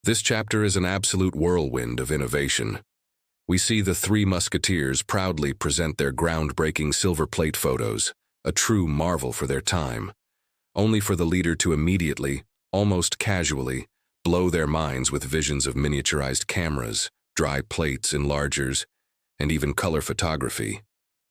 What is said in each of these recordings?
This chapter is an absolute whirlwind of innovation. We see the Three Musketeers proudly present their groundbreaking silver plate photos, a true marvel for their time, only for the leader to immediately, almost casually, blow their minds with visions of miniaturized cameras, dry plates, enlargers, and even color photography.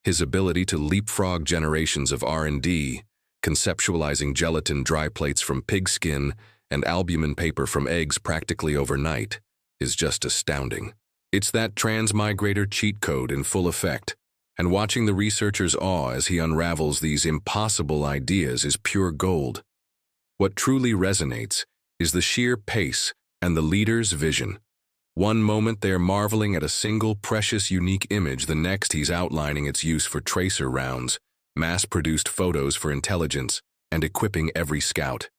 His ability to leapfrog generations of R&D, conceptualizing gelatin dry plates from pigskin and albumin paper from eggs practically overnight, is just astounding. It's that transmigrator cheat code in full effect, and watching the researcher's awe as he unravels these impossible ideas is pure gold. What truly resonates is the sheer pace and the leader's vision. One moment they're marveling at a single precious unique image, the next he's outlining its use for tracer rounds, mass-produced photos for intelligence, and equipping every scout.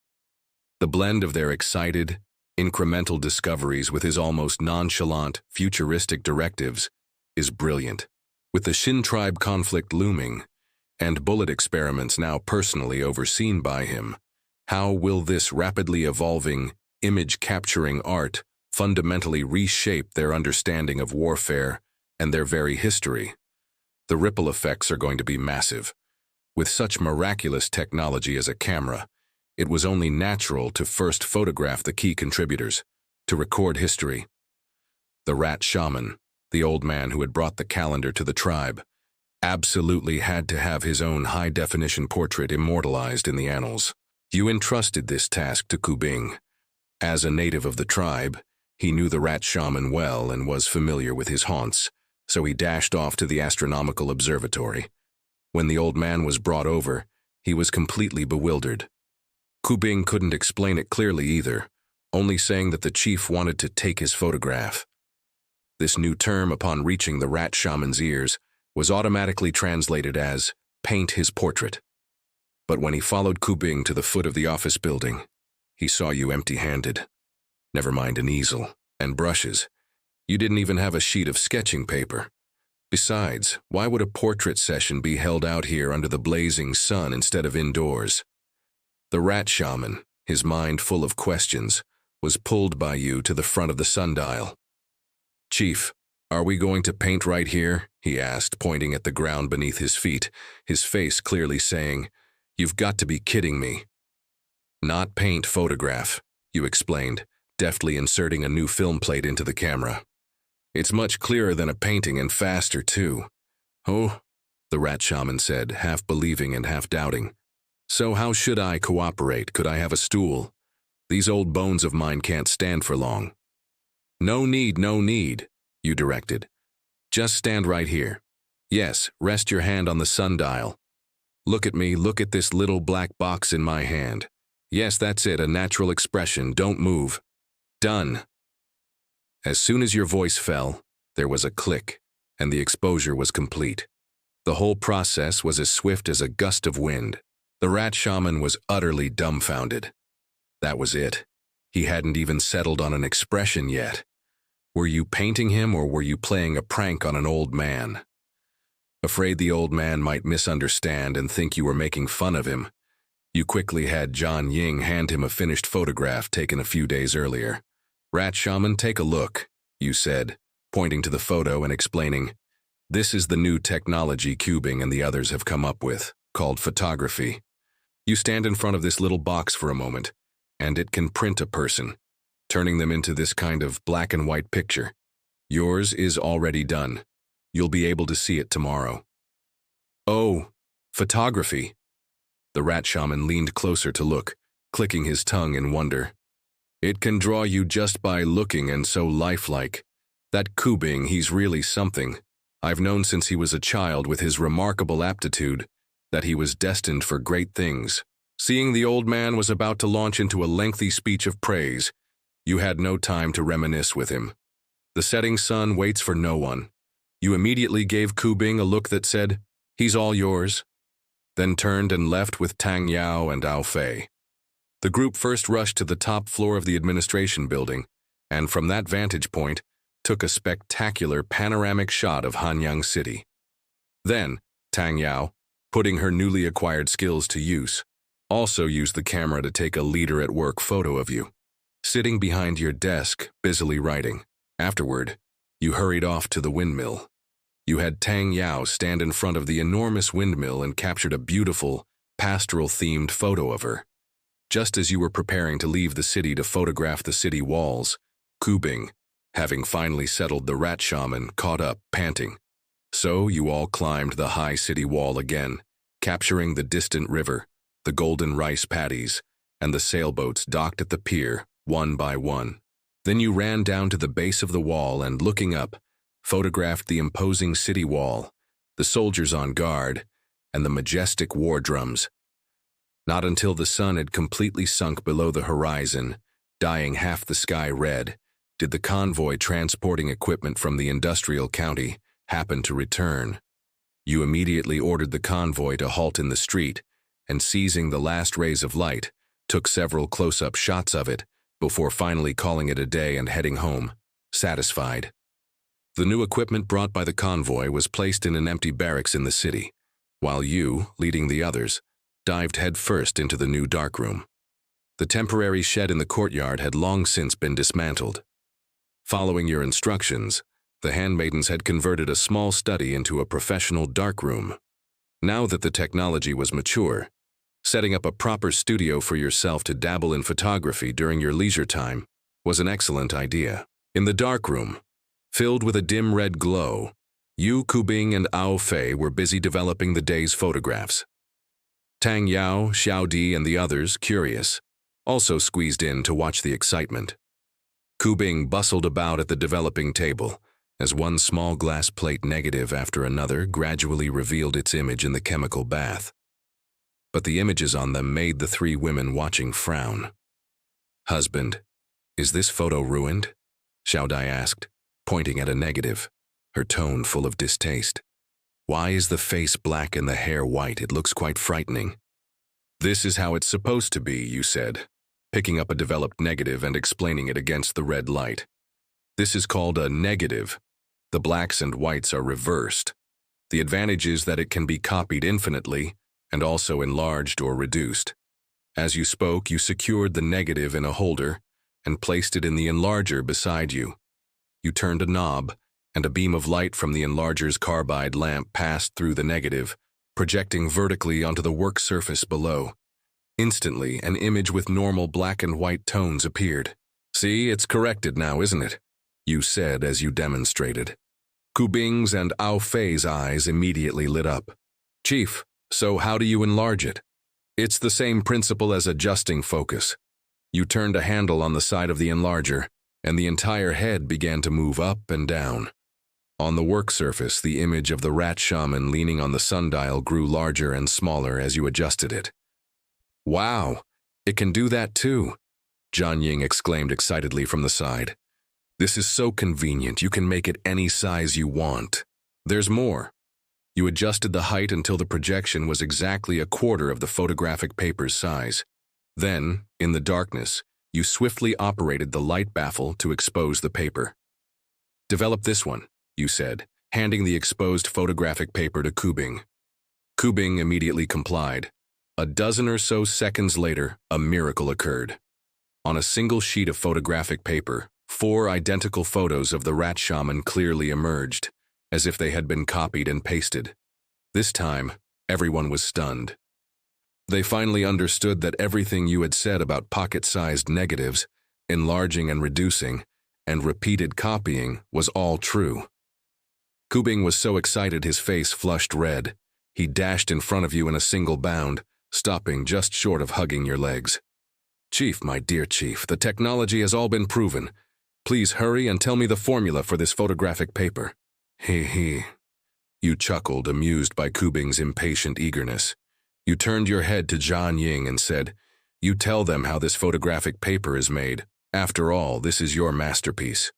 The blend of their excited, incremental discoveries with his almost nonchalant, futuristic directives is brilliant. With the Shin tribe conflict looming, and bullet experiments now personally overseen by him, how will this rapidly evolving, image-capturing art fundamentally reshape their understanding of warfare and their very history? The ripple effects are going to be massive. With such miraculous technology as a camera, it was only natural to first photograph the key contributors, to record history. The rat shaman, the old man who had brought the calendar to the tribe, absolutely had to have his own high-definition portrait immortalized in the annals. You entrusted this task to Kubing. As a native of the tribe, he knew the rat shaman well and was familiar with his haunts, so he dashed off to the astronomical observatory. When the old man was brought over, he was completely bewildered. Kubing couldn't explain it clearly either, only saying that the chief wanted to take his photograph. This new term, upon reaching the rat shaman's ears, was automatically translated as paint his portrait. But when he followed Kubing to the foot of the office building, he saw you empty-handed. Never mind an easel and brushes. You didn't even have a sheet of sketching paper. Besides, why would a portrait session be held out here under the blazing sun instead of indoors? The rat shaman, his mind full of questions, was pulled by you to the front of the sundial. "Chief, are we going to paint right here?" he asked, pointing at the ground beneath his feet, his face clearly saying, "You've got to be kidding me." "Not paint, photograph," you explained, deftly inserting a new film plate into the camera. "It's much clearer than a painting and faster, too." "Oh," the rat shaman said, half believing and half doubting. "So how should I cooperate? Could I have a stool? These old bones of mine can't stand for long." No need," you directed. "Just stand right here. Yes, rest your hand on the sundial. Look at me, look at this little black box in my hand. Yes, that's it, a natural expression, don't move. Done." As soon as your voice fell, there was a click, and the exposure was complete. The whole process was as swift as a gust of wind. The rat shaman was utterly dumbfounded. That was it. He hadn't even settled on an expression yet. Were you painting him or were you playing a prank on an old man? Afraid the old man might misunderstand and think you were making fun of him, you quickly had John Ying hand him a finished photograph taken a few days earlier. "Rat shaman, take a look," you said, pointing to the photo and explaining, "This is the new technology Kubing and the others have come up with, called photography. You stand in front of this little box for a moment, and it can print a person, turning them into this kind of black and white picture. Yours is already done. You'll be able to see it tomorrow." "Oh, photography." The rat shaman leaned closer to look, clicking his tongue in wonder. "It can draw you just by looking and so lifelike. That Kubing, he's really something. I've known since he was a child with his remarkable aptitude that he was destined for great things." Seeing the old man was about to launch into a lengthy speech of praise, you had no time to reminisce with him. The setting sun waits for no one. You immediately gave Kubing a look that said, "He's all yours," then turned and left with Tang Yao and Ao Fei. The group first rushed to the top floor of the administration building, and from that vantage point, took a spectacular panoramic shot of Hanyang City. Then, Tang Yao, putting her newly acquired skills to use, also used the camera to take a leader-at-work photo of you. sitting behind your desk, busily writing. Afterward, you hurried off to the windmill. You had Tang Yao stand in front of the enormous windmill and captured a beautiful, pastoral-themed photo of her. Just as you were preparing to leave the city to photograph the city walls, Kubing, having finally settled the rat shaman, caught up, panting. So you all climbed the high city wall again, capturing the distant river, the golden rice paddies, and the sailboats docked at the pier, one by one. Then you ran down to the base of the wall and, looking up, photographed the imposing city wall, the soldiers on guard, and the majestic war drums. Not until the sun had completely sunk below the horizon, dyeing half the sky red, did the convoy transporting equipment from the industrial county happen to return. You immediately ordered the convoy to halt in the street, and seizing the last rays of light, took several close-up shots of it before finally calling it a day and heading home, satisfied. The new equipment brought by the convoy was placed in an empty barracks in the city, while you, leading the others, dived headfirst into the new darkroom. The temporary shed in the courtyard had long since been dismantled. Following your instructions, the handmaidens had converted a small study into a professional darkroom. Now that the technology was mature, setting up a proper studio for yourself to dabble in photography during your leisure time was an excellent idea. In the darkroom, filled with a dim red glow, you, Kubing, and Ao Fei were busy developing the day's photographs. Tang Yao, Xiao Di, and the others, curious, also squeezed in to watch the excitement. Kubing bustled about at the developing table as one small glass plate negative after another gradually revealed its image in the chemical bath. But the images on them made the three women watching frown. "Husband, is this photo ruined?" Xiao Di asked, pointing at a negative, her tone full of distaste. "Why is the face black and the hair white? It looks quite frightening." "This is how it's supposed to be," you said, picking up a developed negative and explaining it against the red light. "This is called a negative. The blacks and whites are reversed. The advantage is that it can be copied infinitely and also enlarged or reduced." As you spoke, you secured the negative in a holder and placed it in the enlarger beside you. You turned a knob, and a beam of light from the enlarger's carbide lamp passed through the negative, projecting vertically onto the work surface below. Instantly, an image with normal black and white tones appeared. "See, it's corrected now, isn't it?" you said as you demonstrated. Kubing's and Ao Fei's eyes immediately lit up. "Chief, so how do you enlarge it?" "It's the same principle as adjusting focus." You turned a handle on the side of the enlarger, and the entire head began to move up and down. On the work surface, the image of the rat shaman leaning on the sundial grew larger and smaller as you adjusted it. "Wow, it can do that too," John Ying exclaimed excitedly from the side. "This is so convenient, you can make it any size you want. There's more." You adjusted the height until the projection was exactly a quarter of the photographic paper's size. Then, in the darkness, you swiftly operated the light baffle to expose the paper. "Develop this one," you said, handing the exposed photographic paper to Kubing. Kubing immediately complied. A dozen or so seconds later, a miracle occurred. On a single sheet of photographic paper, 4 identical photos of the rat shaman clearly emerged, as if they had been copied and pasted. This time, everyone was stunned. They finally understood that everything you had said about pocket-sized negatives, enlarging and reducing, and repeated copying was all true. Kubing was so excited his face flushed red. He dashed in front of you in a single bound, stopping just short of hugging your legs. "Chief, my dear Chief, the technology has all been proven. Please hurry and tell me the formula for this photographic paper." He. You chuckled, amused by Kubing's impatient eagerness. You turned your head to John Ying and said, "You tell them how this photographic paper is made. After all, this is your masterpiece."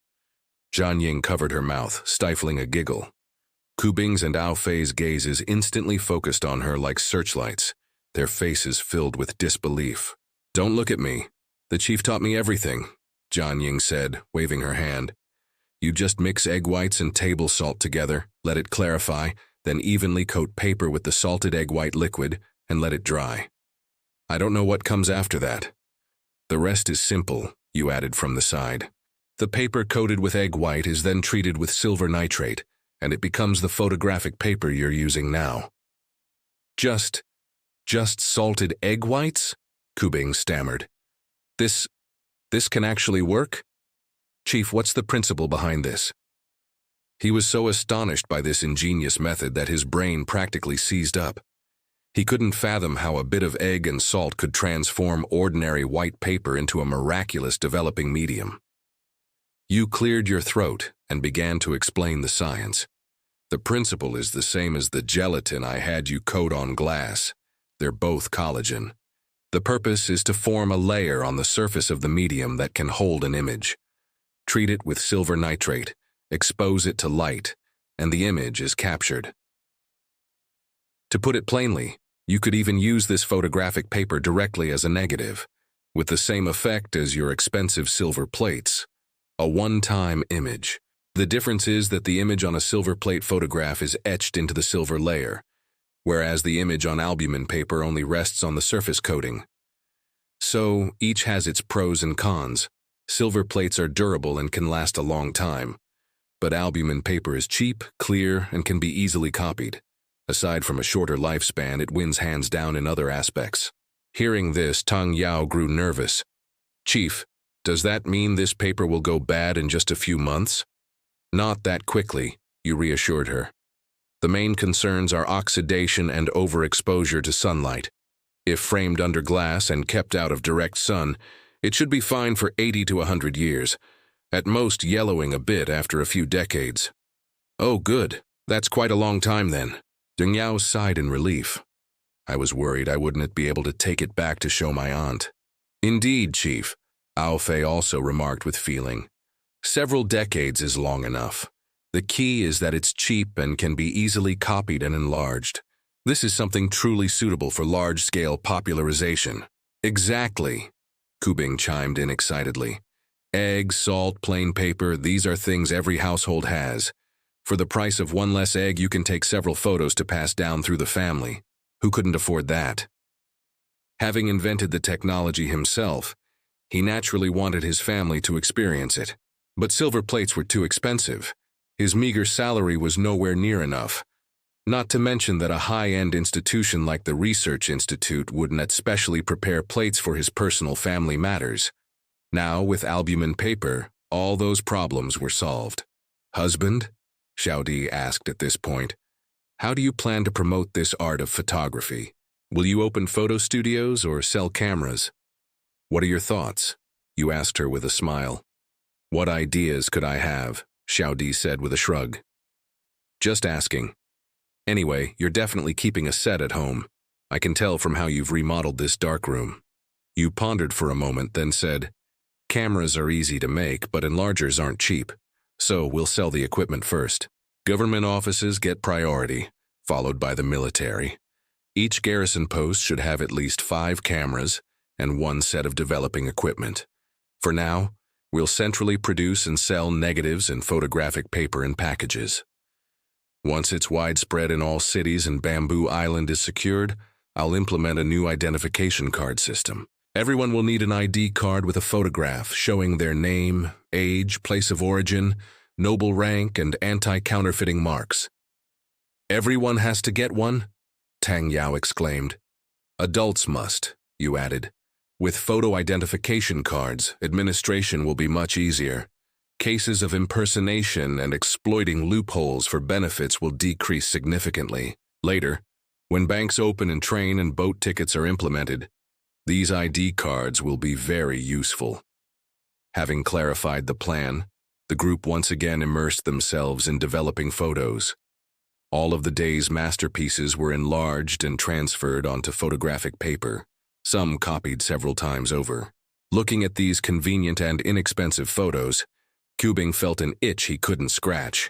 John Ying covered her mouth, stifling a giggle. Kubing's and Ao Fei's gazes instantly focused on her like searchlights, their faces filled with disbelief. "Don't look at me. The chief taught me everything," John Ying said, waving her hand. "You just mix egg whites and table salt together, let it clarify, then evenly coat paper with the salted egg white liquid, and let it dry. I don't know what comes after that. The rest is simple. you added from the side. The paper coated with egg white is then treated with silver nitrate, and it becomes the photographic paper you're using now. Just salted egg whites? Kubing stammered. This can actually work? Chief, what's the principle behind this? He was so astonished by this ingenious method that his brain practically seized up. He couldn't fathom how a bit of egg and salt could transform ordinary white paper into a miraculous developing medium. You cleared your throat and began to explain the science. The principle is the same as the gelatin I had you coat on glass. They're both collagen. The purpose is to form a layer on the surface of the medium that can hold an image. Treat it with silver nitrate, expose it to light, and the image is captured. To put it plainly, you could even use this photographic paper directly as a negative, with the same effect as your expensive silver plates. A one-time image. The difference is that the image on a silver plate photograph is etched into the silver layer, whereas the image on albumin paper only rests on the surface coating. So, each has its pros and cons. Silver plates are durable and can last a long time, but albumin paper is cheap, clear, and can be easily copied. Aside from a shorter lifespan, it wins hands down in other aspects. Hearing this, Tang Yao grew nervous. Chief, does that mean this paper will go bad in just a few months? Not that quickly, you reassured her. The main concerns are oxidation and overexposure to sunlight. If framed under glass and kept out of direct sun, it should be fine for 80 to 100 years, at most yellowing a bit after a few decades. Oh, good. That's quite a long time then. Deng Yao sighed in relief. I was worried I wouldn't be able to take it back to show my aunt. Indeed, Chief, Ao Fei also remarked with feeling. Several decades is long enough. The key is that it's cheap and can be easily copied and enlarged. This is something truly suitable for large-scale popularization. Exactly, Kubing chimed in excitedly. Eggs, salt, plain paper, these are things every household has. For the price of one less egg, you can take several photos to pass down through the family. Who couldn't afford that? Having invented the technology himself, he naturally wanted his family to experience it. But silver plates were too expensive. His meager salary was nowhere near enough. Not to mention that a high-end institution like the Research Institute wouldn't specially prepare plates for his personal family matters. Now, with albumin paper, all those problems were solved. Husband? Xiaodi asked at this point. How do you plan to promote this art of photography? Will you open photo studios or sell cameras? What are your thoughts? You asked her with a smile. What ideas could I have? Xiaodi said with a shrug. Just asking. Anyway, you're definitely keeping a set at home. I can tell from how you've remodeled this darkroom. You pondered for a moment, then said, cameras are easy to make, but enlargers aren't cheap. So we'll sell the equipment first. Government offices get priority, followed by the military. Each garrison post should have at least 5 cameras and 1 set of developing equipment. For now, we'll centrally produce and sell negatives and photographic paper in packages. Once it's widespread in all cities and Bamboo Island is secured, I'll implement a new identification card system. Everyone will need an ID card with a photograph showing their name, age, place of origin, noble rank, and anti-counterfeiting marks. Everyone has to get one? Tang Yao exclaimed. Adults must, you added. With photo identification cards, administration will be much easier. Cases of impersonation and exploiting loopholes for benefits will decrease significantly. Later, when banks open and train and boat tickets are implemented, these ID cards will be very useful. Having clarified the plan, the group once again immersed themselves in developing photos. All of the day's masterpieces were enlarged and transferred onto photographic paper, some copied several times over. Looking at these convenient and inexpensive photos, Kubing felt an itch he couldn't scratch.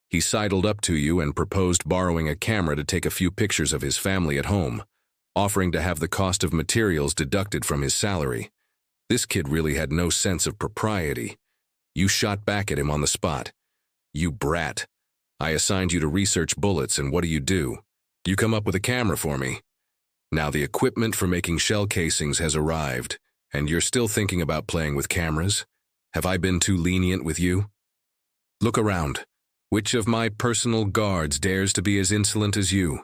He sidled up to you and proposed borrowing a camera to take a few pictures of his family at home, offering to have the cost of materials deducted from his salary. This kid really had no sense of propriety. You shot back at him on the spot. You brat. I assigned you to research bullets, and what do? You come up with a camera for me. Now the equipment for making shell casings has arrived, And you're still thinking about playing with cameras? Have I been too lenient with you? Look around. Which of my personal guards dares to be as insolent as you?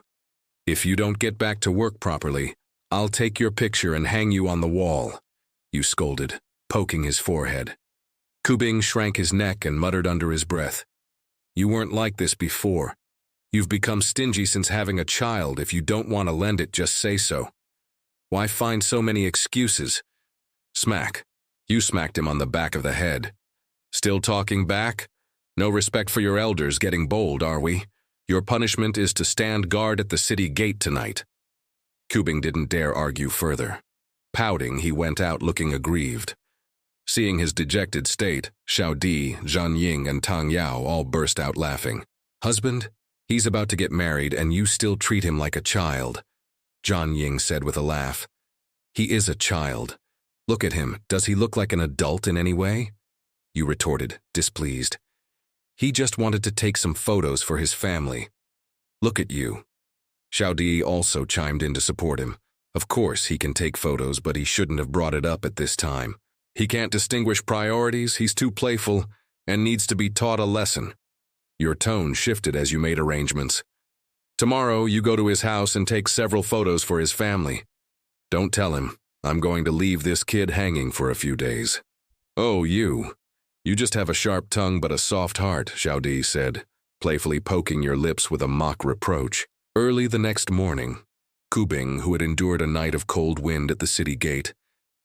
If you don't get back to work properly, I'll take your picture and hang you on the wall, you scolded, poking his forehead. Kubing shrank his neck and muttered under his breath. You weren't like this before. You've become stingy since having a child. If you don't want to lend it, just say so. Why find so many excuses? Smack. You smacked him on the back of the head. Still talking back? No respect for your elders, getting bold, are we? Your punishment is to stand guard at the city gate tonight. Kubing didn't dare argue further. Pouting, he went out looking aggrieved. Seeing his dejected state, Xiao Di, Zhan Ying, and Tang Yao all burst out laughing. Husband? He's about to get married and you still treat him like a child, Zhan Ying said with a laugh. He is a child. Look at him. Does he look like an adult in any way? You retorted, displeased. He just wanted to take some photos for his family. Look at you. Xiao Di also chimed in to support him. Of course he can take photos, but he shouldn't have brought it up at this time. He can't distinguish priorities, he's too playful, and needs to be taught a lesson. Your tone shifted as you made arrangements. Tomorrow you go to his house and take several photos for his family. Don't tell him. I'm going to leave this kid hanging for a few days. Oh, you. You just have a sharp tongue but a soft heart, Xiao Di said, playfully poking your lips with a mock reproach. Early the next morning, Kubing, who had endured a night of cold wind at the city gate,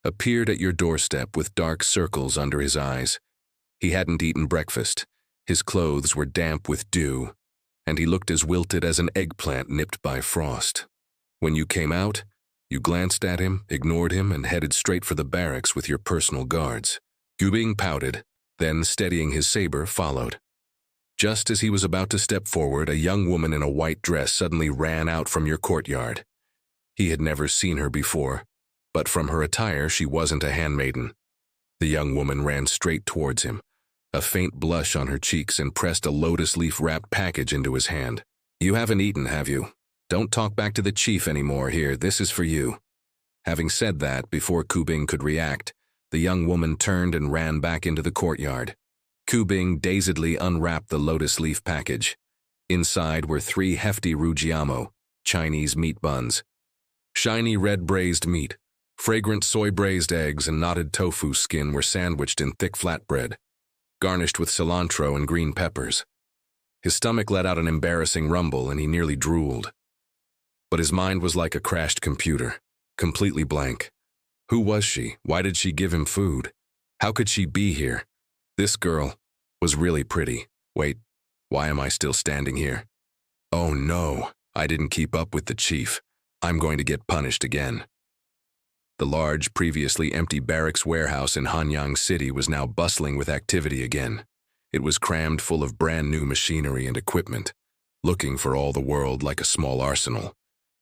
appeared at your doorstep with dark circles under his eyes. He hadn't eaten breakfast. His clothes were damp with dew, and he looked as wilted as an eggplant nipped by frost. When you came out, you glanced at him, ignored him, and headed straight for the barracks with your personal guards. Kubing pouted, then steadying his saber, followed. Just as he was about to step forward, a young woman in a white dress suddenly ran out from your courtyard. He had never seen her before, but from her attire she wasn't a handmaiden. The young woman ran straight towards him, a faint blush on her cheeks, and pressed a lotus leaf-wrapped package into his hand. You haven't eaten, have you? Don't talk back to the chief anymore. Here, this is for you. Having said that, before Kubing could react, the young woman turned and ran back into the courtyard. Kubing dazedly unwrapped the lotus leaf package. Inside were 3 hefty rujiamo, Chinese meat buns. Shiny red braised meat, fragrant soy braised eggs, and knotted tofu skin were sandwiched in thick flatbread, garnished with cilantro and green peppers. His stomach let out an embarrassing rumble and he nearly drooled. But his mind was like a crashed computer, completely blank. Who was she? Why did she give him food? How could she be here? This girl was really pretty. Wait, why am I still standing here? Oh no, I didn't keep up with the chief. I'm going to get punished again. The large, previously empty barracks warehouse in Hanyang City was now bustling with activity again. It was crammed full of brand new machinery and equipment, looking for all the world like a small arsenal.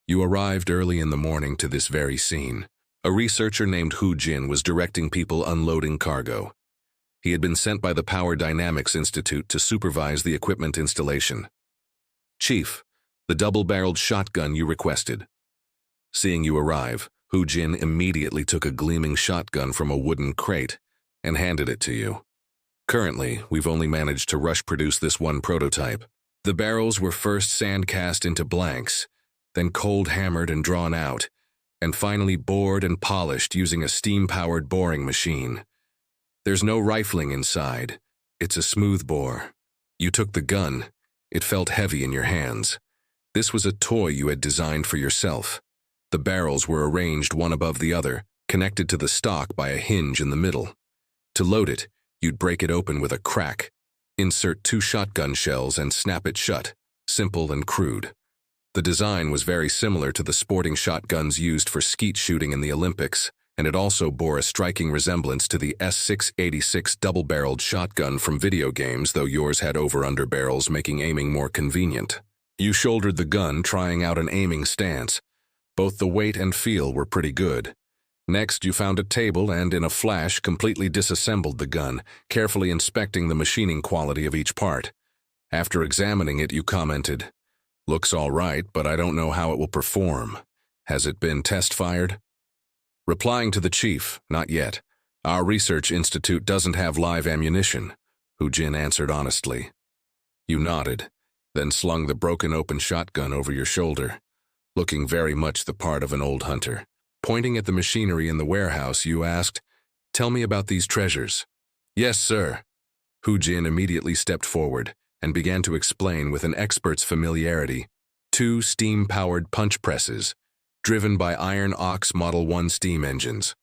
You arrived early in the morning to this very scene. A researcher named Hu Jin was directing people unloading cargo. He had been sent by the Power Dynamics Institute to supervise the equipment installation. Chief, the double-barreled shotgun you requested. Seeing you arrive, Hu Jin immediately took a gleaming shotgun from a wooden crate and handed it to you. Currently, we've only managed to rush-produce this one prototype. The barrels were first sand-cast into blanks, then cold-hammered and drawn out, and finally bored and polished using a steam-powered boring machine. There's no rifling inside. It's a smooth bore. You took the gun. It felt heavy in your hands. This was a toy you had designed for yourself. The barrels were arranged one above the other, connected to the stock by a hinge in the middle. To load it, you'd break it open with a crack, insert 2 shotgun shells and snap it shut, simple and crude. The design was very similar to the sporting shotguns used for skeet shooting in the Olympics, and it also bore a striking resemblance to the S686 double-barreled shotgun from video games, though yours had over-under barrels, making aiming more convenient. You shouldered the gun, trying out an aiming stance. Both the weight and feel were pretty good. Next, you found a table and, in a flash, completely disassembled the gun, carefully inspecting the machining quality of each part. After examining it, you commented, "Looks all right, but I don't know how it will perform. Has it been test-fired?" Replying to the chief, not yet. Our research institute doesn't have live ammunition, Hu Jin answered honestly. You nodded, then slung the broken open shotgun over your shoulder, looking very much the part of an old hunter. Pointing at the machinery in the warehouse, you asked, "Tell me about these treasures." "Yes, sir." Hu Jin immediately stepped forward and began to explain with an expert's familiarity. 2 steam-powered punch presses, driven by Iron Ox Model 1 steam engines.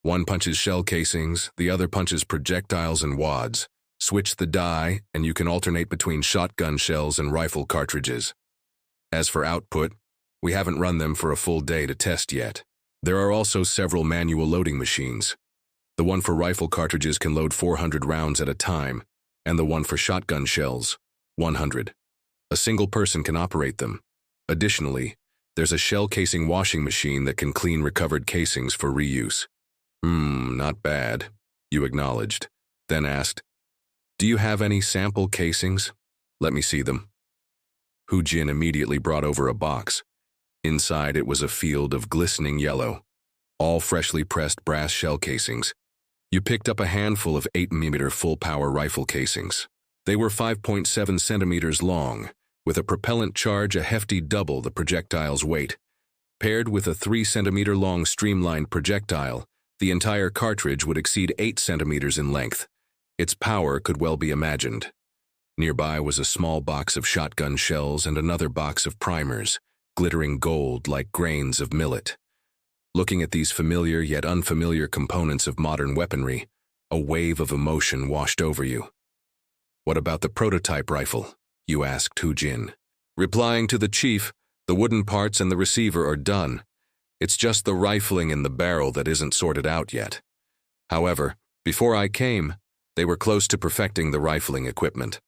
One punches shell casings, the other punches projectiles and wads. Switch the die, and you can alternate between shotgun shells and rifle cartridges. As for output, we haven't run them for a full day to test yet. There are also several manual loading machines. The one for rifle cartridges can load 400 rounds at a time, and the one for shotgun shells, 100. A single person can operate them. Additionally, there's a shell casing washing machine that can clean recovered casings for reuse. Not bad, you acknowledged, then asked, "Do you have any sample casings? Let me see them." Hu Jin immediately brought over a box. Inside it was a field of glistening yellow, all freshly pressed brass shell casings. You picked up a handful of 8mm full-power rifle casings. They were 5.7 centimeters long, with a propellant charge a hefty double the projectile's weight. Paired with a 3-centimeter-long streamlined projectile, the entire cartridge would exceed 8 centimeters in length. Its power could well be imagined. Nearby was a small box of shotgun shells and another box of primers, glittering gold like grains of millet. Looking at these familiar yet unfamiliar components of modern weaponry, a wave of emotion washed over you. "What about the prototype rifle?" you asked Hu Jin. Replying to the chief, "The wooden parts and the receiver are done. It's just the rifling and the barrel that isn't sorted out yet. However, before I came, they were close to perfecting the rifling equipment.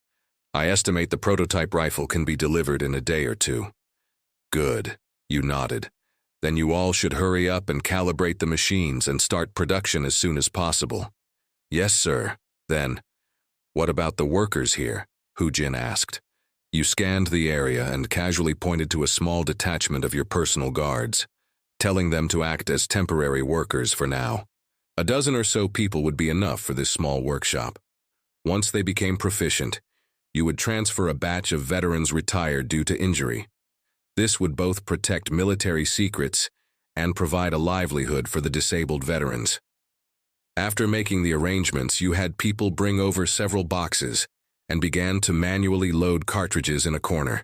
I estimate the prototype rifle can be delivered in a day or 2. "Good," you nodded. "Then you all should hurry up and calibrate the machines and start production as soon as possible." "Yes, sir." Then, "What about the workers here?" Hu Jin asked. You scanned the area and casually pointed to a small detachment of your personal guards, telling them to act as temporary workers for now. A dozen or so people would be enough for this small workshop. Once they became proficient, you would transfer a batch of veterans retired due to injury. This would both protect military secrets and provide a livelihood for the disabled veterans. After making the arrangements, you had people bring over several boxes and began to manually load cartridges in a corner.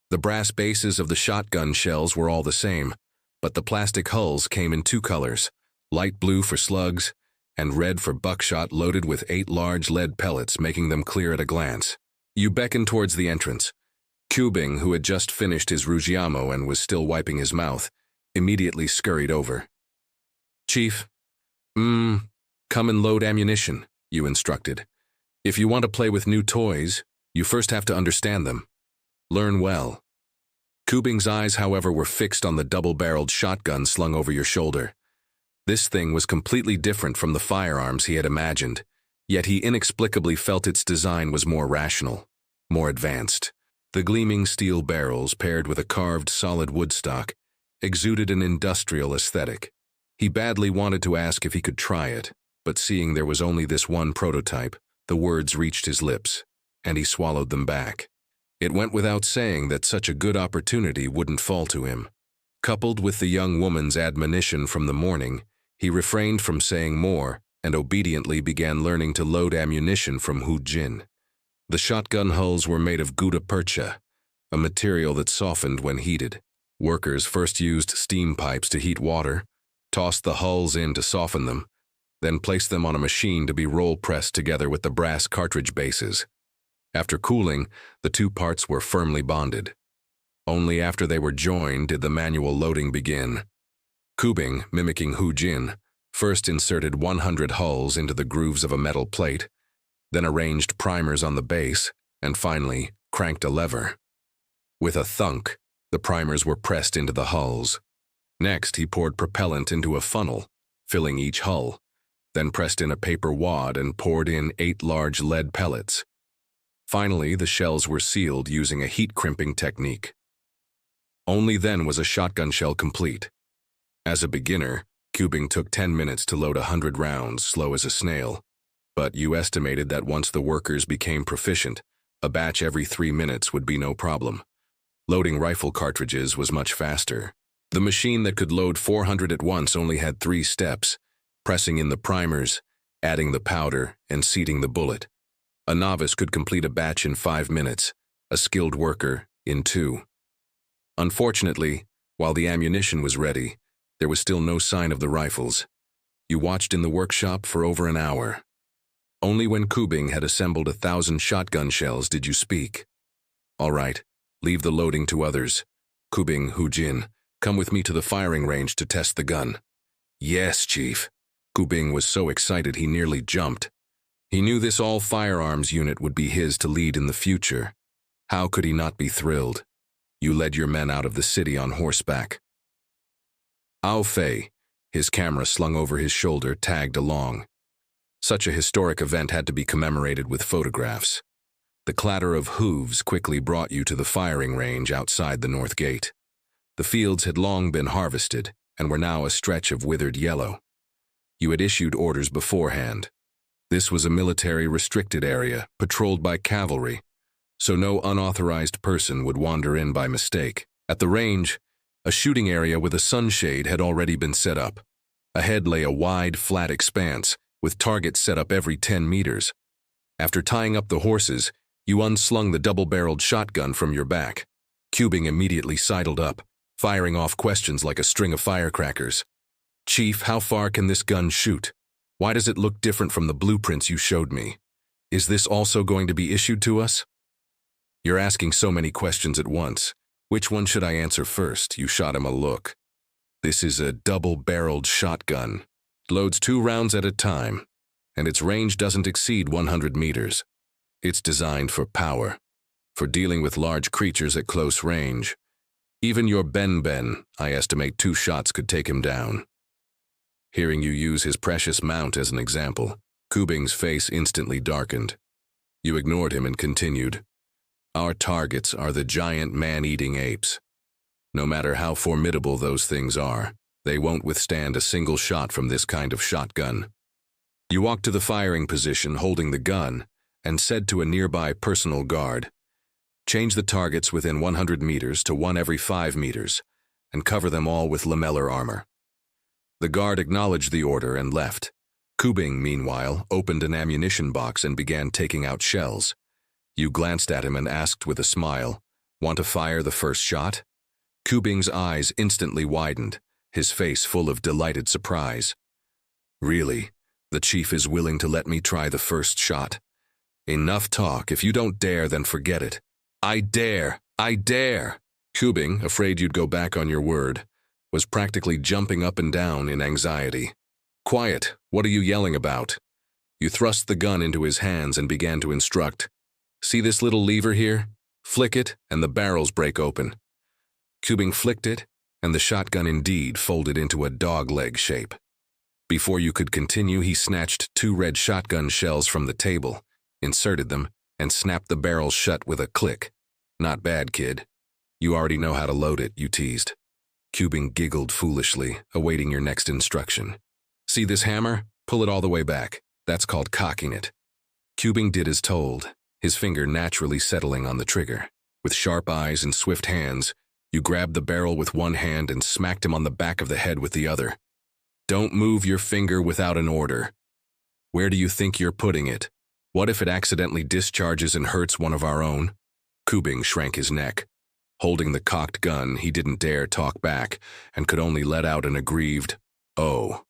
The brass bases of the shotgun shells were all the same, but the plastic hulls came in 2 colors, light blue for slugs and red for buckshot, loaded with 8 large lead pellets, making them clear at a glance. You beckoned towards the entrance. Kubing, who had just finished his Ruggiamo and was still wiping his mouth, immediately scurried over. "Chief, come and load ammunition," you instructed. "If you want to play with new toys, you first have to understand them. Learn well." Kubing's eyes, however, were fixed on the double-barreled shotgun slung over your shoulder. This thing was completely different from the firearms he had imagined, yet he inexplicably felt its design was more rational, more advanced. The gleaming steel barrels, paired with a carved solid wood stock, exuded an industrial aesthetic. He badly wanted to ask if he could try it, but seeing there was only this one prototype, the words reached his lips, and he swallowed them back. It went without saying that such a good opportunity wouldn't fall to him. Coupled with the young woman's admonition from the morning, he refrained from saying more and obediently began learning to load ammunition from Hu Jin. The shotgun hulls were made of gutta percha, a material that softened when heated. Workers first used steam pipes to heat water, tossed the hulls in to soften them, then placed them on a machine to be roll-pressed together with the brass cartridge bases. After cooling, the 2 parts were firmly bonded. Only after they were joined did the manual loading begin. Kubing, mimicking Hu Jin, first inserted 100 hulls into the grooves of a metal plate, then arranged primers on the base, and finally cranked a lever. With a thunk, the primers were pressed into the hulls. Next, he poured propellant into a funnel, filling each hull, then pressed in a paper wad and poured in 8 large lead pellets. Finally, the shells were sealed using a heat-crimping technique. Only then was a shotgun shell complete. As a beginner, Cubing took 10 minutes to load 100 rounds, slow as a snail. But you estimated that once the workers became proficient, a batch every 3 minutes would be no problem. Loading rifle cartridges was much faster. The machine that could load 400 at once only had 3 steps: pressing in the primers, adding the powder, and seating the bullet. A novice could complete a batch in 5 minutes, a skilled worker in 2. Unfortunately, while the ammunition was ready, there was still no sign of the rifles. You watched in the workshop for over an hour. Only when Cubing had assembled 1,000 shotgun shells did you speak. All right, leave the loading to others. Cubing, Hu Jin, come with me to the firing range to test the gun. Yes, Chief. Cubing was so excited he nearly jumped. He knew this all-firearms unit would be his to lead in the future. How could he not be thrilled? You led your men out of the city on horseback. Ao Fei, his camera slung over his shoulder, tagged along. Such a historic event had to be commemorated with photographs. The clatter of hooves quickly brought you to the firing range outside the north gate. The fields had long been harvested and were now a stretch of withered yellow. You had issued orders beforehand. This was a military restricted area, patrolled by cavalry, so no unauthorized person would wander in by mistake. At the range, a shooting area with a sunshade had already been set up. Ahead lay a wide, flat expanse, with targets set up every 10 meters. After tying up the horses, you unslung the double-barreled shotgun from your back. Cubing immediately sidled up, firing off questions like a string of firecrackers. Chief, how far can this gun shoot? Why does it look different from the blueprints you showed me? Is this also going to be issued to us? You're asking so many questions at once. Which one should I answer first? You shot him a look. This is a double-barreled shotgun. It loads 2 rounds at a time, and its range doesn't exceed 100 meters. It's designed for power, for dealing with large creatures at close range. Even your Ben, I estimate 2 shots could take him down. Hearing you use his precious mount as an example, Cubing's face instantly darkened. You ignored him and continued. Our targets are the giant man-eating apes. No matter how formidable those things are, they won't withstand a single shot from this kind of shotgun. You walked to the firing position holding the gun and said to a nearby personal guard, change the targets within 100 meters to 1 every 5 meters and cover them all with lamellar armor. The guard acknowledged the order and left. Cubing, meanwhile, opened an ammunition box and began taking out shells. You glanced at him and asked with a smile, want to fire the first shot? Cubing's eyes instantly widened, his face full of delighted surprise. Really? The chief is willing to let me try the first shot? Enough talk. If you don't dare, then forget it. I dare! I dare! Cubing, afraid you'd go back on your word, was practically jumping up and down in anxiety. Quiet! What are you yelling about? You thrust the gun into his hands and began to instruct. See this little lever here? Flick it, and the barrels break open. Cubing flicked it, and the shotgun indeed folded into a dog-leg shape. Before you could continue, he snatched 2 red shotgun shells from the table, inserted them, and snapped the barrels shut with a click. Not bad, kid. You already know how to load it, you teased. Cubing giggled foolishly, awaiting your next instruction. See this hammer? Pull it all the way back. That's called cocking it. Cubing did as told, his finger naturally settling on the trigger. With sharp eyes and swift hands, you grabbed the barrel with one hand and smacked him on the back of the head with the other. Don't move your finger without an order. Where do you think you're putting it? What if it accidentally discharges and hurts one of our own? Cubing shrank his neck. Holding the cocked gun, he didn't dare talk back and could only let out an aggrieved, "Oh."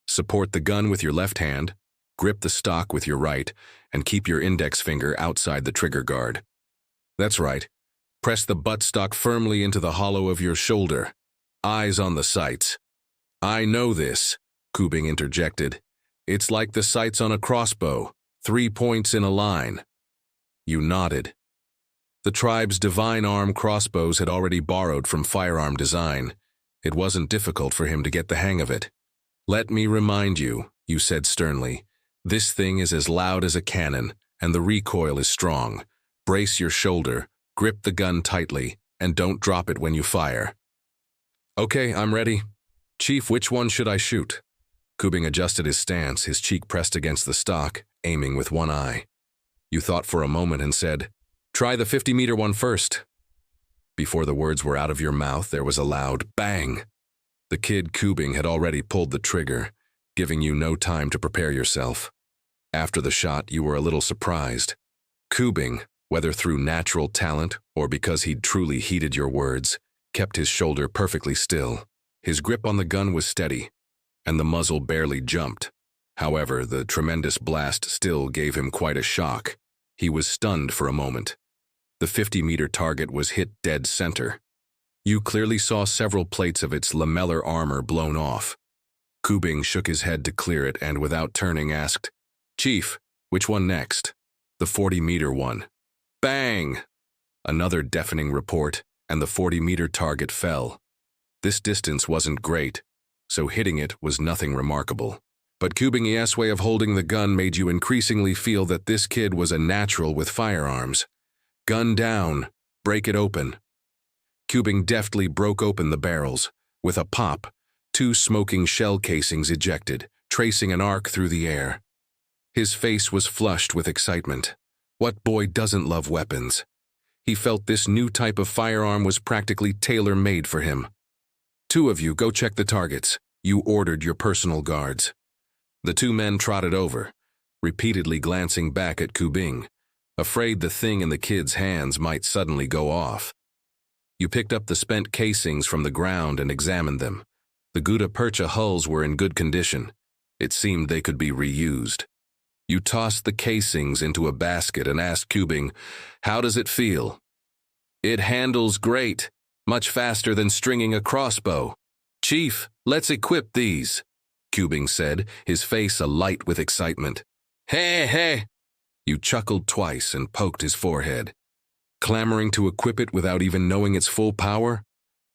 Support the gun with your left hand, grip the stock with your right, and keep your index finger outside the trigger guard. That's right. Press the buttstock firmly into the hollow of your shoulder. Eyes on the sights. I know this, Cubing interjected. It's like the sights on a crossbow, 3 points in a line. You nodded. The tribe's divine arm crossbows had already borrowed from firearm design. It wasn't difficult for him to get the hang of it. Let me remind you, you said sternly, this thing is as loud as a cannon, and the recoil is strong. Brace your shoulder, grip the gun tightly, and don't drop it when you fire. Okay, I'm ready. Chief, which one should I shoot? Kubing adjusted his stance, his cheek pressed against the stock, aiming with one eye. You thought for a moment and said, "Try the 50-meter one first." Before the words were out of your mouth, there was a loud bang. The kid Kubing had already pulled the trigger, giving you no time to prepare yourself. After the shot, you were a little surprised. Kubing, whether through natural talent or because he'd truly heeded your words, kept his shoulder perfectly still. His grip on the gun was steady, and the muzzle barely jumped. However, the tremendous blast still gave him quite a shock. He was stunned for a moment. The 50-meter target was hit dead center. You clearly saw several plates of its lamellar armor blown off. Kubing shook his head to clear it and, without turning, asked, "Chief, which one next?" "The 40-meter one." Bang! Another deafening report, and the 40-meter target fell. This distance wasn't great, so hitting it was nothing remarkable. But Kubing's way of holding the gun made you increasingly feel that this kid was a natural with firearms. Gun down, break it open. Kubing deftly broke open the barrels. With a pop, 2 smoking shell casings ejected, tracing an arc through the air. His face was flushed with excitement. What boy doesn't love weapons? He felt this new type of firearm was practically tailor-made for him. "2 of you, go check the targets," you ordered your personal guards. The 2 men trotted over, repeatedly glancing back at Kubing, afraid the thing in the kid's hands might suddenly go off. You picked up the spent casings from the ground and examined them. The gutta percha hulls were in good condition. It seemed they could be reused. You tossed the casings into a basket and asked Kubing, "How does it feel?" "It handles great, much faster than stringing a crossbow." "Chief, let's equip these," Kubing said, his face alight with excitement. "Hey, hey!" You chuckled twice and poked his forehead. Clamoring to equip it without even knowing its full power?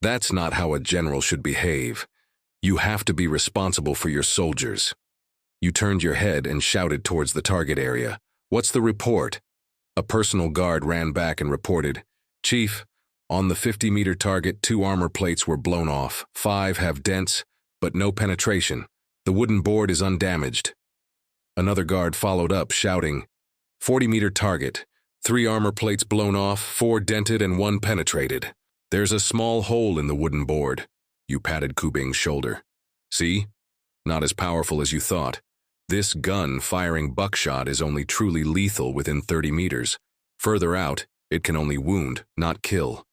That's not how a general should behave. You have to be responsible for your soldiers. You turned your head and shouted towards the target area. "What's the report?" A personal guard ran back and reported, "Chief, on the 50-meter target, 2 armor plates were blown off. 5 have dents, but no penetration. The wooden board is undamaged." Another guard followed up, shouting, 40-meter target, 3 armor plates blown off, 4 dented and 1 penetrated. There's a small hole in the wooden board." You patted Kubing's shoulder. "See? Not as powerful as you thought. This gun firing buckshot is only truly lethal within 30 meters. Further out, it can only wound, not kill."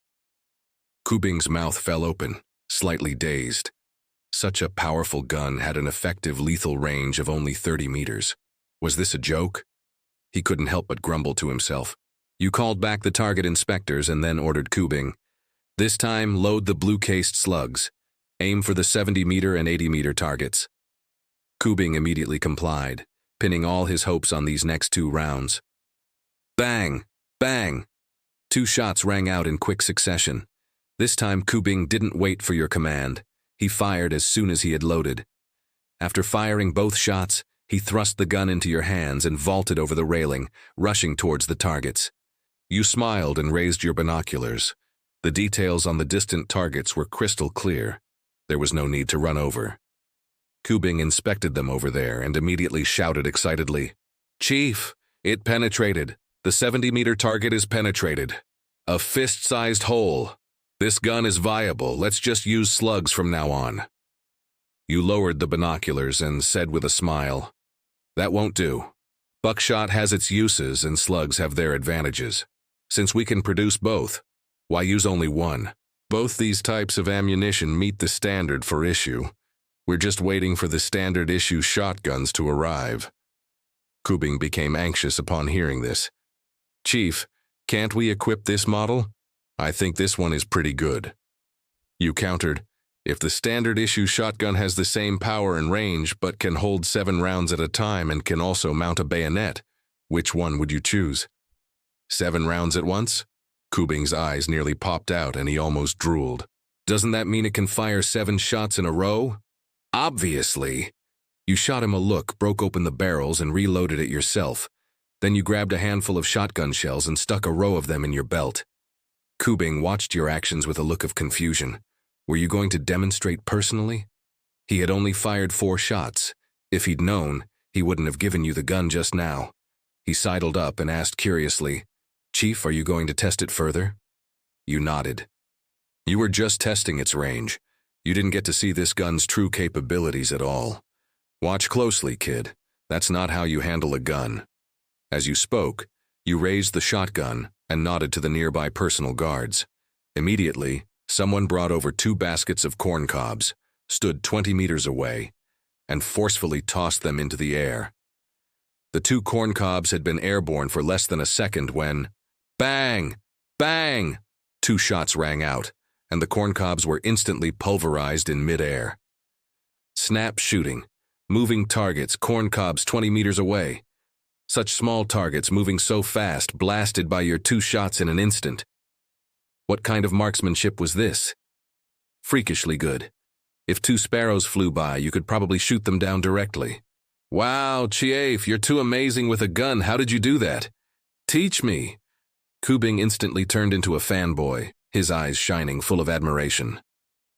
Kubing's mouth fell open, slightly dazed. Such a powerful gun had an effective lethal range of only 30 meters. Was this a joke? He couldn't help but grumble to himself. You called back the target inspectors and then ordered Kubing, "This time, load the blue-cased slugs. Aim for the 70-meter and 80-meter targets." Kubing immediately complied, pinning all his hopes on these next 2 rounds. Bang! Bang! 2 shots rang out in quick succession. This time Kubing didn't wait for your command. He fired as soon as he had loaded. After firing both shots, he thrust the gun into your hands and vaulted over the railing, rushing towards the targets. You smiled and raised your binoculars. The details on the distant targets were crystal clear. There was no need to run over. Kubing inspected them over there and immediately shouted excitedly, "Chief, it penetrated. The 70-meter target is penetrated. A fist-sized hole. This gun is viable. Let's just use slugs from now on." You lowered the binoculars and said with a smile, "That won't do. Buckshot has its uses and slugs have their advantages. Since we can produce both, why use only one? Both these types of ammunition meet the standard for issue. We're just waiting for the standard issue shotguns to arrive." Kubing became anxious upon hearing this. "Chief, can't we equip this model? I think this one is pretty good." You countered, "If the standard issue shotgun has the same power and range but can hold 7 rounds at a time and can also mount a bayonet, which one would you choose?" 7 rounds at once? Kubing's eyes nearly popped out and he almost drooled. "Doesn't that mean it can fire 7 shots in a row?" "Obviously." You shot him a look, broke open the barrels and reloaded it yourself. Then you grabbed a handful of shotgun shells and stuck a row of them in your belt. Kubing watched your actions with a look of confusion. Were you going to demonstrate personally? He had only fired 4 shots. If he'd known, he wouldn't have given you the gun just now. He sidled up and asked curiously, "Chief, are you going to test it further?" You nodded. You were just testing its range. You didn't get to see this gun's true capabilities at all. Watch closely, kid. That's not how you handle a gun. As you spoke, you raised the shotgun and nodded to the nearby personal guards. Immediately, someone brought over 2 baskets of corn cobs, stood 20 meters away, and forcefully tossed them into the air. The 2 corn cobs had been airborne for less than a second when, bang, bang, 2 shots rang out, and the corn cobs were instantly pulverized in midair. Snap shooting, moving targets, corn cobs 20 meters away. Such small targets moving so fast, blasted by your 2 shots in an instant. What kind of marksmanship was this? Freakishly good. If 2 sparrows flew by, you could probably shoot them down directly. Wow, Chief, you're too amazing with a gun. How did you do that? Teach me. Kubing instantly turned into a fanboy, his eyes shining, full of admiration.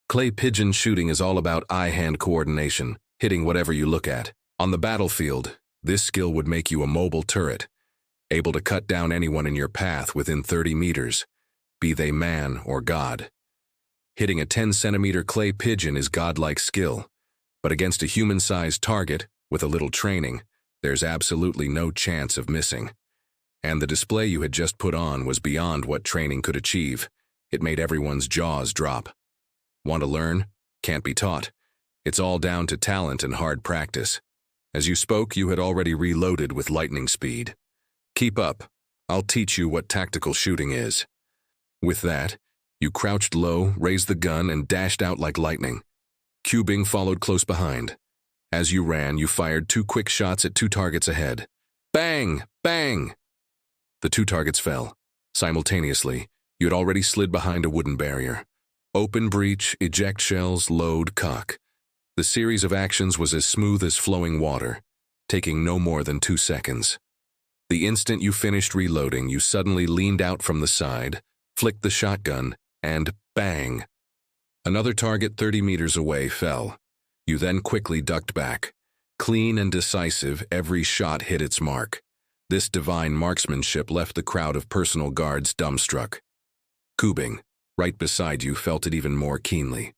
Clay pigeon shooting is all about eye-hand coordination, hitting whatever you look at. On the battlefield, this skill would make you a mobile turret, able to cut down anyone in your path within 30 meters, be they man or god. Hitting a 10-centimeter clay pigeon is godlike skill, but against a human-sized target, with a little training, there's absolutely no chance of missing. And the display you had just put on was beyond what training could achieve. It made everyone's jaws drop. Want to learn? Can't be taught. It's all down to talent and hard practice. As you spoke, you had already reloaded with lightning speed. Keep up. I'll teach you what tactical shooting is. With that, you crouched low, raised the gun, and dashed out like lightning. Kubing followed close behind. As you ran, you fired 2 quick shots at 2 targets ahead. Bang! Bang! The 2 targets fell. Simultaneously, you had already slid behind a wooden barrier. Open breach, eject shells, load, cock. The series of actions was as smooth as flowing water, taking no more than 2 seconds. The instant you finished reloading, you suddenly leaned out from the side, flicked the shotgun, and bang! Another target 30 meters away fell. You then quickly ducked back. Clean and decisive, every shot hit its mark. This divine marksmanship left the crowd of personal guards dumbstruck. Kubing, right beside you, felt it even more keenly.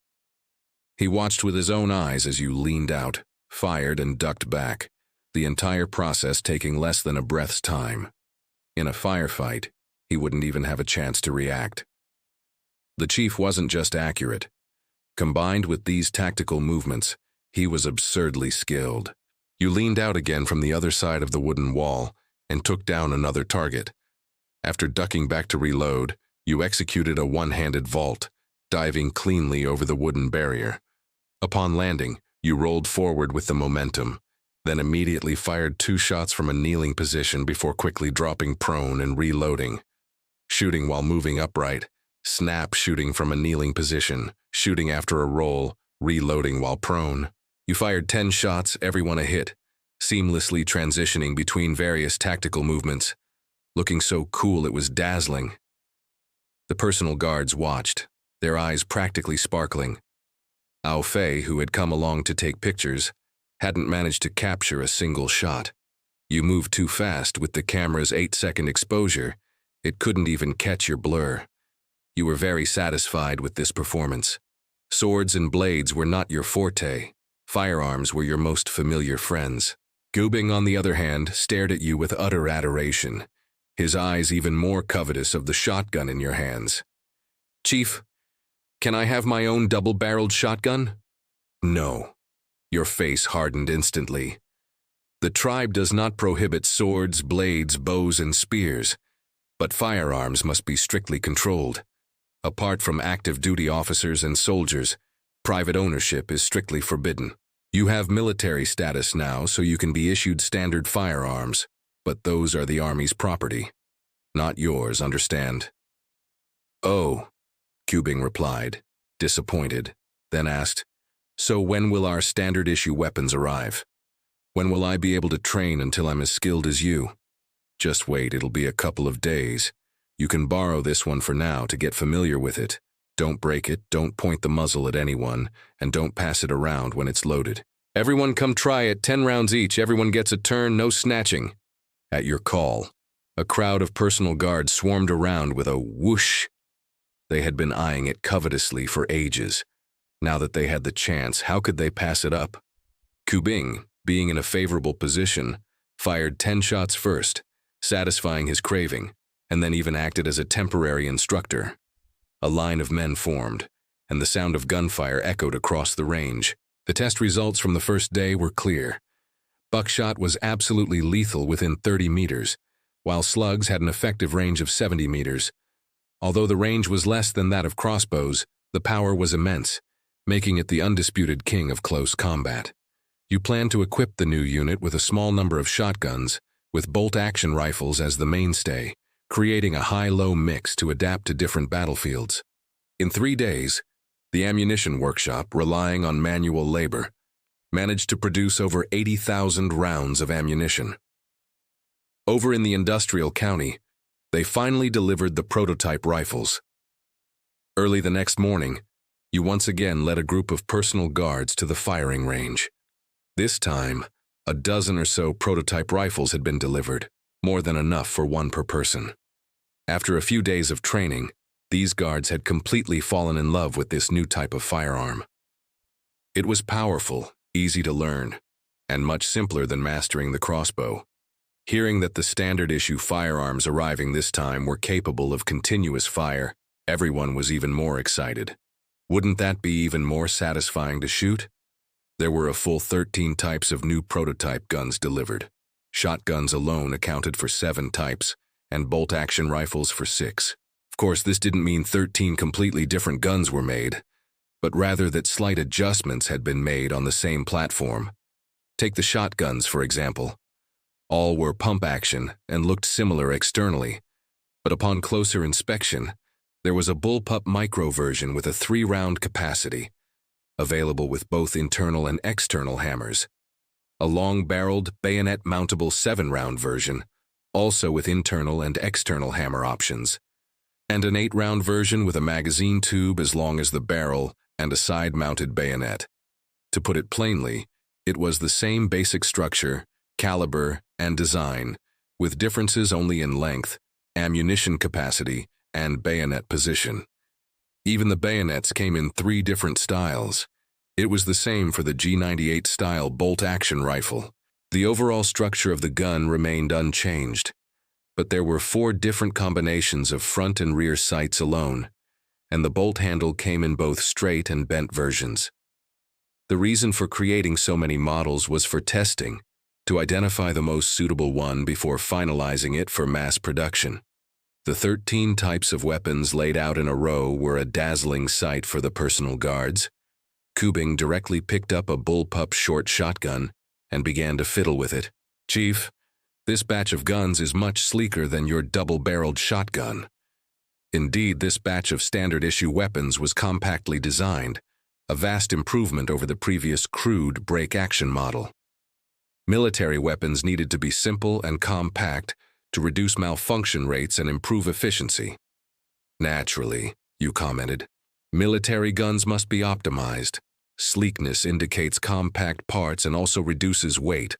He watched with his own eyes as you leaned out, fired, and ducked back, the entire process taking less than a breath's time. In a firefight, he wouldn't even have a chance to react. The chief wasn't just accurate. Combined with these tactical movements, he was absurdly skilled. You leaned out again from the other side of the wooden wall and took down another target. After ducking back to reload, you executed a one-handed vault, diving cleanly over the wooden barrier. Upon landing, you rolled forward with the momentum, then immediately fired 2 shots from a kneeling position before quickly dropping prone and reloading. Shooting while moving upright, snap shooting from a kneeling position, shooting after a roll, reloading while prone. You fired 10 shots, every one a hit, seamlessly transitioning between various tactical movements, looking so cool it was dazzling. The personal guards watched, their eyes practically sparkling. Ao Fei, who had come along to take pictures, hadn't managed to capture a single shot. You moved too fast with the camera's 8-second exposure. It couldn't even catch your blur. You were very satisfied with this performance. Swords and blades were not your forte. Firearms were your most familiar friends. Kubing, on the other hand, stared at you with utter adoration, his eyes even more covetous of the shotgun in your hands. Chief, can I have my own double-barreled shotgun? No. Your face hardened instantly. The tribe does not prohibit swords, blades, bows, and spears, but firearms must be strictly controlled. Apart from active duty officers and soldiers, private ownership is strictly forbidden. You have military status now, so you can be issued standard firearms, but those are the Army's property. Not yours, understand? Oh, Kubing replied, disappointed, then asked, so when will our standard issue weapons arrive? When will I be able to train until I'm as skilled as you? Just wait, it'll be a couple of days. You can borrow this one for now to get familiar with it, Don't break it, don't point the muzzle at anyone, and don't pass it around when it's loaded. Everyone come try it, 10 rounds each, everyone gets a turn, no snatching. At your call, a crowd of personal guards swarmed around with a whoosh. They had been eyeing it covetously for ages. Now that they had the chance, how could they pass it up? Kubing, being in a favorable position, fired 10 shots first, satisfying his craving, and then even acted as a temporary instructor. A line of men formed, and the sound of gunfire echoed across the range. The test results from the first day were clear. Buckshot was absolutely lethal within 30 meters, while slugs had an effective range of 70 meters. Although the range was less than that of crossbows, the power was immense, making it the undisputed king of close combat. You plan to equip the new unit with a small number of shotguns, with bolt-action rifles as the mainstay, creating a high-low mix to adapt to different battlefields. In 3 days, the ammunition workshop, relying on manual labor, managed to produce over 80,000 rounds of ammunition. Over in the industrial county, they finally delivered the prototype rifles. Early the next morning, you once again led a group of personal guards to the firing range. This time, a dozen or so prototype rifles had been delivered, more than enough for one per person. After a few days of training, these guards had completely fallen in love with this new type of firearm. It was powerful, easy to learn, and much simpler than mastering the crossbow. Hearing that the standard-issue firearms arriving this time were capable of continuous fire, everyone was even more excited. Wouldn't that be even more satisfying to shoot? There were a full 13 types of new prototype guns delivered. Shotguns alone accounted for 7 types, and bolt-action rifles for 6. Of course, this didn't mean 13 completely different guns were made, but rather that slight adjustments had been made on the same platform. Take the shotguns, for example. All were pump action and looked similar externally, but upon closer inspection, there was a bullpup micro version with a 3-round capacity, available with both internal and external hammers. A long-barreled, bayonet-mountable 7-round version, also with internal and external hammer options, and an 8-round version with a magazine tube as long as the barrel and a side-mounted bayonet. To put it plainly, it was the same basic structure, caliber, and design, with differences only in length, ammunition capacity, and bayonet position. Even the bayonets came in 3 different styles. It was the same for the G98 style bolt-action rifle. The overall structure of the gun remained unchanged, but there were 4 different combinations of front and rear sights alone, and the bolt handle came in both straight and bent versions. The reason for creating so many models was for testing, to identify the most suitable one before finalizing it for mass production. The 13 types of weapons laid out in a row were a dazzling sight for the personal guards. Kubing directly picked up a bullpup short shotgun and began to fiddle with it. "Chief, this batch of guns is much sleeker than your double-barreled shotgun." Indeed, this batch of standard-issue weapons was compactly designed, a vast improvement over the previous crude break-action model. Military weapons needed to be simple and compact to reduce malfunction rates and improve efficiency. "Naturally," you commented, "military guns must be optimized. Sleekness indicates compact parts and also reduces weight,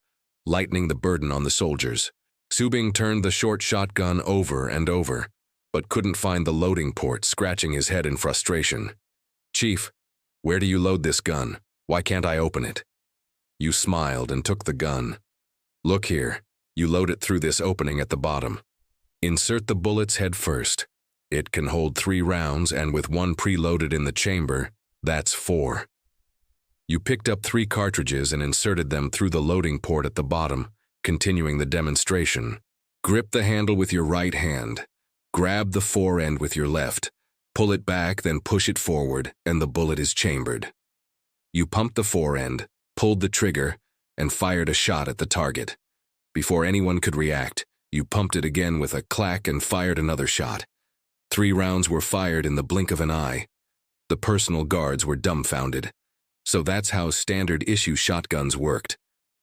lightening the burden on the soldiers." Subing turned the short shotgun over and over, but couldn't find the loading port, scratching his head in frustration. "Chief, where do you load this gun? Why can't I open it?" You smiled and took the gun. "Look here, you load it through this opening at the bottom. Insert the bullets head first. It can hold 3 rounds, and with 1 preloaded in the chamber, that's 4. You picked up 3 cartridges and inserted them through the loading port at the bottom, continuing the demonstration. Grip the handle with your right hand. Grab the fore end with your left. Pull it back, then push it forward, and the bullet is chambered. You pumped the fore end, pulled the trigger, and fired a shot at the target. Before anyone could react, you pumped it again with a clack and fired another shot. 3 rounds were fired in the blink of an eye. The personal guards were dumbfounded. So that's how standard-issue shotguns worked.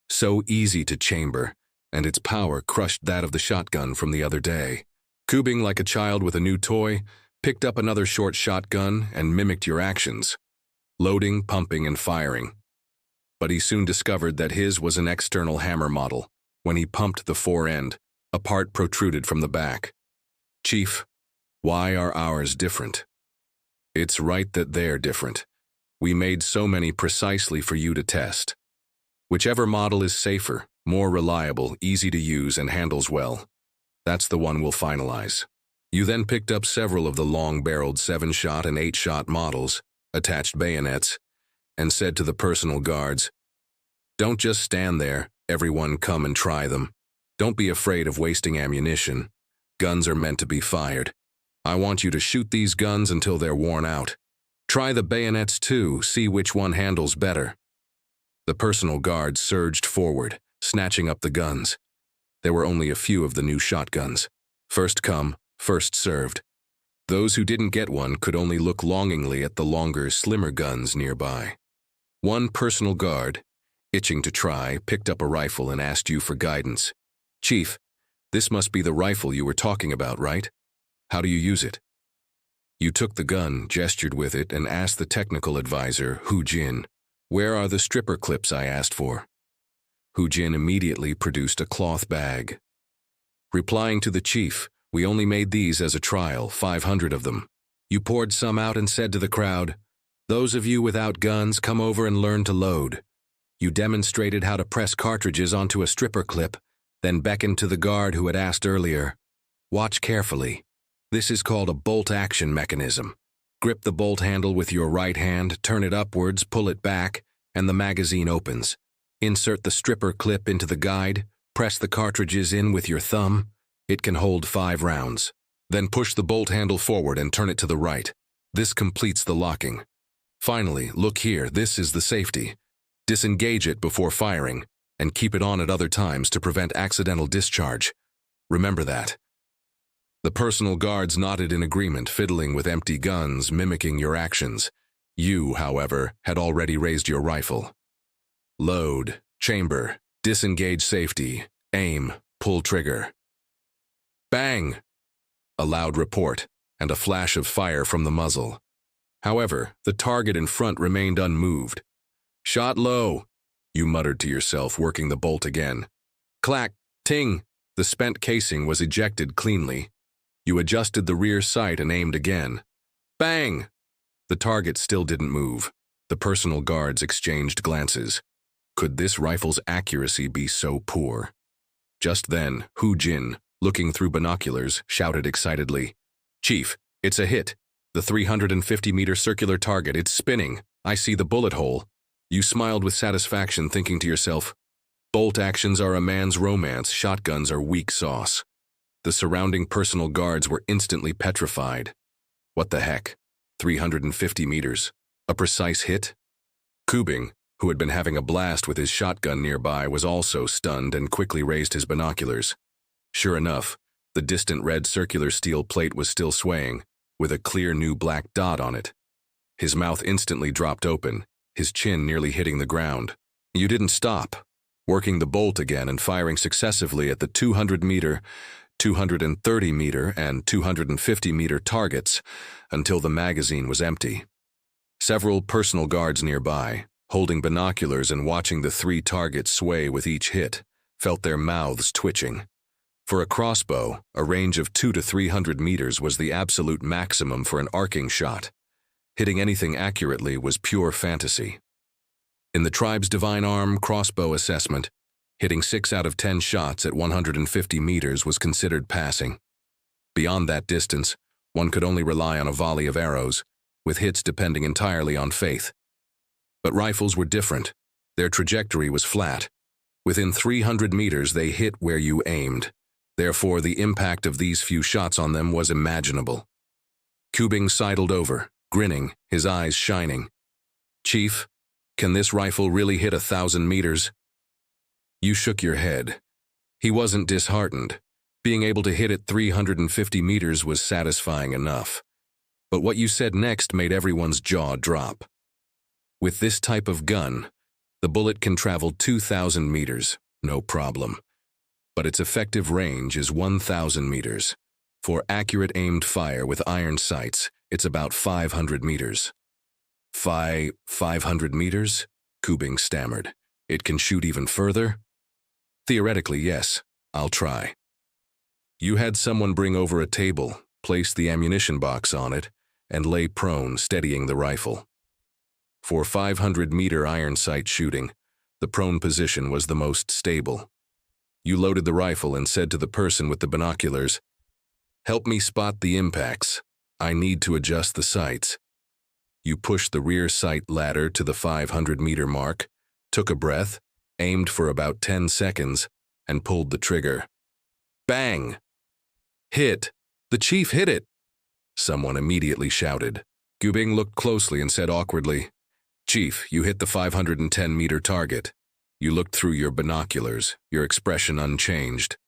So easy to chamber, and its power crushed that of the shotgun from the other day. Kubing, like a child with a new toy, picked up another short shotgun and mimicked your actions, loading, pumping, and firing. But he soon discovered that his was an external hammer model. When he pumped the fore end, a part protruded from the back. Chief, why are ours different? It's right that they're different. We made so many precisely for you to test. Whichever model is safer, more reliable, easy to use, and handles well, that's the one we'll finalize. You then picked up several of the long-barreled 7-shot and 8-shot models, attached bayonets, and said to the personal guards, "Don't just stand there, everyone come and try them. Don't be afraid of wasting ammunition. Guns are meant to be fired. I want you to shoot these guns until they're worn out. Try the bayonets too, see which one handles better." The personal guards surged forward, snatching up the guns. There were only a few of the new shotguns. First come, first served. Those who didn't get one could only look longingly at the longer, slimmer guns nearby. One personal guard, itching to try, picked up a rifle and asked you for guidance. "Chief, this must be the rifle you were talking about, right? How do you use it?" You took the gun, gestured with it, and asked the technical advisor, Hu Jin, "Where are the stripper clips I asked for?" Hu Jin immediately produced a cloth bag. Replying to the chief, "We only made these as a trial, 500 of them." You poured some out and said to the crowd, "Those of you without guns, come over and learn to load." You demonstrated how to press cartridges onto a stripper clip, then beckoned to the guard who had asked earlier, "Watch carefully. This is called a bolt action mechanism. Grip the bolt handle with your right hand, turn it upwards, pull it back, and the magazine opens. Insert the stripper clip into the guide, press the cartridges in with your thumb. It can hold 5 rounds. Then push the bolt handle forward and turn it to the right. This completes the locking. Finally, look here, this is the safety. Disengage it before firing, and keep it on at other times to prevent accidental discharge. Remember that." The personal guards nodded in agreement, fiddling with empty guns, mimicking your actions. You, however, had already raised your rifle. Load, chamber, disengage safety, aim, pull trigger. Bang! A loud report, and a flash of fire from the muzzle. However, the target in front remained unmoved. "Shot low," you muttered to yourself, working the bolt again. Clack, ting, the spent casing was ejected cleanly. You adjusted the rear sight and aimed again. Bang! The target still didn't move. The personal guards exchanged glances. Could this rifle's accuracy be so poor? Just then, Hu Jin, looking through binoculars, shouted excitedly, "Chief, it's a hit. The 350-meter circular target, it's spinning. I see the bullet hole." You smiled with satisfaction, thinking to yourself, "Bolt actions are a man's romance, shotguns are weak sauce." The surrounding personal guards were instantly petrified. What the heck? 350 meters. A precise hit? Kubing, who had been having a blast with his shotgun nearby, was also stunned and quickly raised his binoculars. Sure enough, the distant red circular steel plate was still swaying, with a clear new black dot on it. His mouth instantly dropped open, his chin nearly hitting the ground. You didn't stop, working the bolt again and firing successively at the 200-meter, 230-meter, and 250-meter targets until the magazine was empty. Several personal guards nearby, holding binoculars and watching the 3 targets sway with each hit, felt their mouths twitching. For a crossbow, a range of 200 to 300 meters was the absolute maximum for an arcing shot. Hitting anything accurately was pure fantasy. In the tribe's divine arm crossbow assessment, hitting 6 out of 10 shots at 150 meters was considered passing. Beyond that distance, one could only rely on a volley of arrows, with hits depending entirely on faith. But rifles were different. Their trajectory was flat. Within 300 meters, they hit where you aimed. Therefore, the impact of these few shots on them was imaginable. Kubing sidled over, grinning, his eyes shining. "Chief, can this rifle really hit 1,000 meters?" You shook your head. He wasn't disheartened. Being able to hit at 350 meters was satisfying enough. But what you said next made everyone's jaw drop. With this type of gun, the bullet can travel 2,000 meters, no problem. But its effective range is 1,000 meters. For accurate aimed fire with iron sights, it's about 500 meters. 500 meters? Kubing stammered. It can shoot even further? Theoretically, yes. I'll try. You had someone bring over a table, place the ammunition box on it, and lay prone, steadying the rifle. For 500-meter iron sight shooting, the prone position was the most stable. You loaded the rifle and said to the person with the binoculars, "Help me spot the impacts. I need to adjust the sights." You pushed the rear sight ladder to the 500-meter mark, took a breath, aimed for about 10 seconds, and pulled the trigger. Bang! Hit! The chief hit it! Someone immediately shouted. Kubing looked closely and said awkwardly, "Chief, you hit the 510-meter target." You looked through your binoculars, your expression unchanged.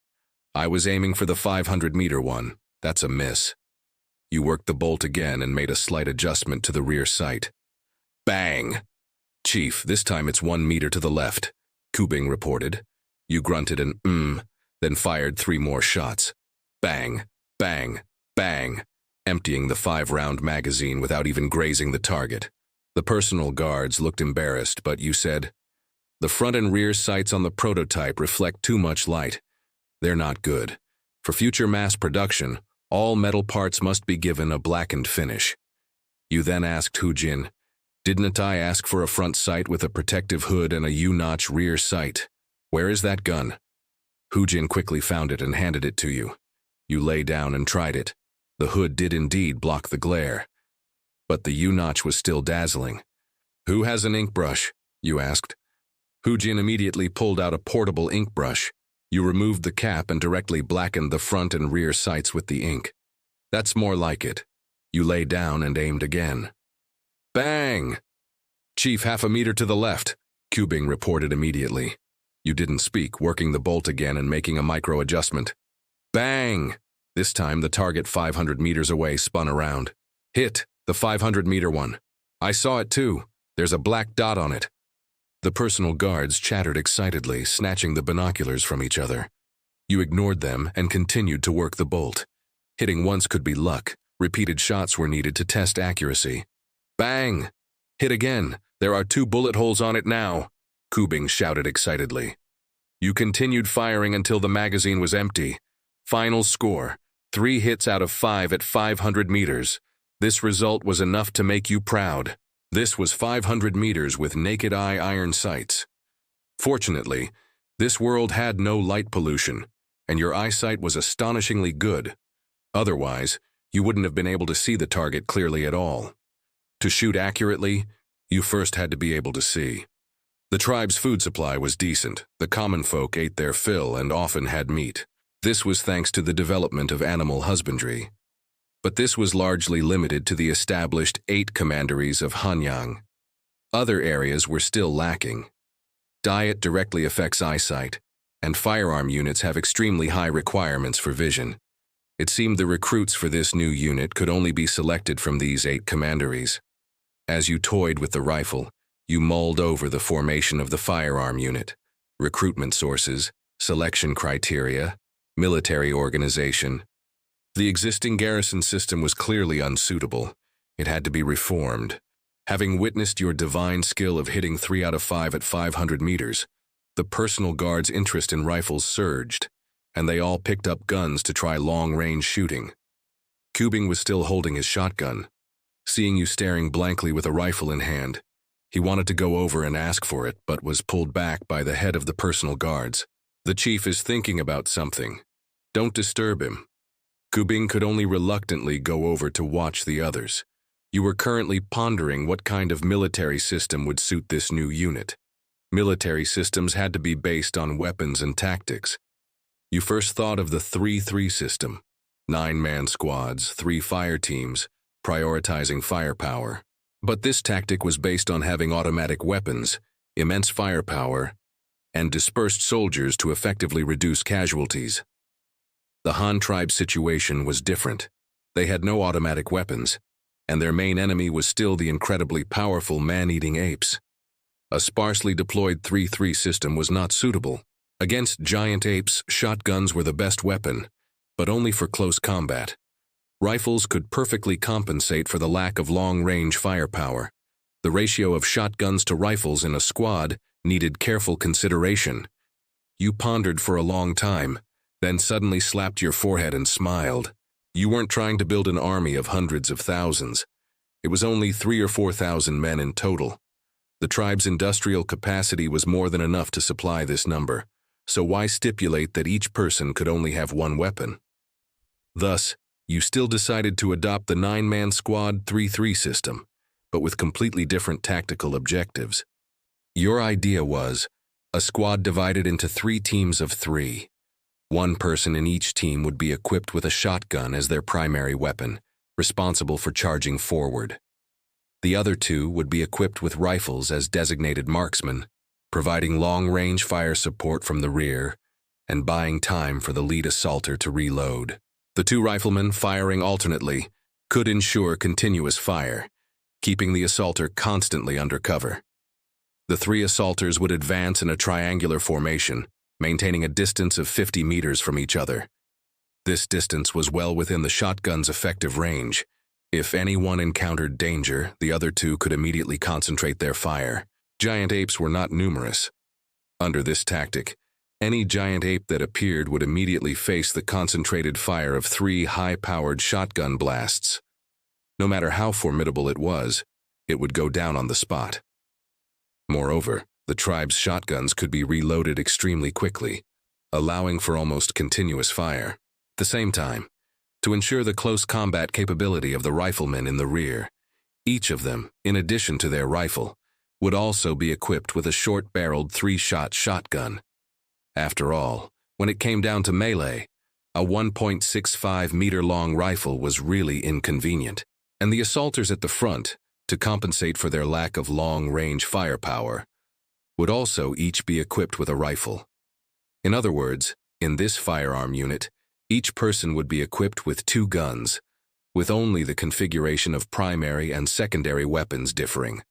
"I was aiming for the 500-meter one. That's a miss." You worked the bolt again and made a slight adjustment to the rear sight. Bang! "Chief, this time it's 1 meter to the left," Kubing reported. You grunted an then fired 3 more shots. Bang, bang, bang, emptying the 5-round magazine without even grazing the target. The personal guards looked embarrassed, but you said, "The front and rear sights on the prototype reflect too much light. They're not good. For future mass production, all metal parts must be given a blackened finish." You then asked Hujin, "Didn't I ask for a front sight with a protective hood and a U-notch rear sight? Where is that gun?" Hujin quickly found it and handed it to you. You lay down and tried it. The hood did indeed block the glare, but the U-notch was still dazzling. "Who has an ink brush?" you asked. Hujin immediately pulled out a portable ink brush. You removed the cap and directly blackened the front and rear sights with the ink. "That's more like it." You lay down and aimed again. Bang! "Chief, 1/2 meter to the left," Kubing reported immediately. You didn't speak, working the bolt again and making a micro-adjustment. Bang! This time the target 500 meters away spun around. "Hit, the 500-meter one. I saw it too. There's a black dot on it." The personal guards chattered excitedly, snatching the binoculars from each other. You ignored them and continued to work the bolt. Hitting once could be luck. Repeated shots were needed to test accuracy. Bang! "Hit again. There are 2 bullet holes on it now," Kubing shouted excitedly. You continued firing until the magazine was empty. Final score, 3 hits out of 5 at 500 meters. This result was enough to make you proud. This was 500 meters with naked eye iron sights. Fortunately, this world had no light pollution, and your eyesight was astonishingly good. Otherwise, you wouldn't have been able to see the target clearly at all. To shoot accurately, you first had to be able to see. The tribe's food supply was decent. The common folk ate their fill and often had meat. This was thanks to the development of animal husbandry. But this was largely limited to the established 8 commanderies of Hanyang. Other areas were still lacking. Diet directly affects eyesight, and firearm units have extremely high requirements for vision. It seemed the recruits for this new unit could only be selected from these 8 commanderies. As you toyed with the rifle, you mulled over the formation of the firearm unit, recruitment sources, selection criteria, military organization. The existing garrison system was clearly unsuitable. It had to be reformed. Having witnessed your divine skill of hitting 3 out of 5 at 500 meters, the personal guard's interest in rifles surged, and they all picked up guns to try long-range shooting. Kubing was still holding his shotgun. Seeing you staring blankly with a rifle in hand, he wanted to go over and ask for it, but was pulled back by the head of the personal guards. "The chief is thinking about something. Don't disturb him." Kubing could only reluctantly go over to watch the others. You were currently pondering what kind of military system would suit this new unit. Military systems had to be based on weapons and tactics. You first thought of the 3-3 system, 9-man squads, 3 fire teams, prioritizing firepower. But this tactic was based on having automatic weapons, immense firepower, and dispersed soldiers to effectively reduce casualties. The Han tribe's situation was different. They had no automatic weapons, and their main enemy was still the incredibly powerful man-eating apes. A sparsely deployed 3-3 system was not suitable. Against giant apes, shotguns were the best weapon, but only for close combat. Rifles could perfectly compensate for the lack of long-range firepower. The ratio of shotguns to rifles in a squad needed careful consideration. You pondered for a long time, then suddenly slapped your forehead and smiled. You weren't trying to build an army of hundreds of thousands. It was only 3,000 or 4,000 men in total. The tribe's industrial capacity was more than enough to supply this number, so why stipulate that each person could only have one weapon? Thus, you still decided to adopt the 9-man squad 3-3 system, but with completely different tactical objectives. Your idea was a squad divided into 3 teams of 3. One person in each team would be equipped with a shotgun as their primary weapon, responsible for charging forward. The other 2 would be equipped with rifles as designated marksmen, providing long-range fire support from the rear and buying time for the lead assaulter to reload. The 2 riflemen, firing alternately, could ensure continuous fire, keeping the assaulter constantly under cover. The 3 assaulters would advance in a triangular formation, maintaining a distance of 50 meters from each other. This distance was well within the shotgun's effective range. If anyone encountered danger, the other 2 could immediately concentrate their fire. Giant apes were not numerous. Under this tactic, any giant ape that appeared would immediately face the concentrated fire of 3 high-powered shotgun blasts. No matter how formidable it would go down on the spot. Moreover, the tribe's shotguns could be reloaded extremely quickly, allowing for almost continuous fire. At the same time, to ensure the close combat capability of the riflemen in the rear, each of them, in addition to their rifle, would also be equipped with a short-barreled 3-shot shotgun. After all, when it came down to melee, a 1.65-meter-long rifle was really inconvenient, and the assaulters at the front, to compensate for their lack of long-range firepower, would also each be equipped with a rifle. In other words, in this firearm unit, each person would be equipped with 2 guns, with only the configuration of primary and secondary weapons differing.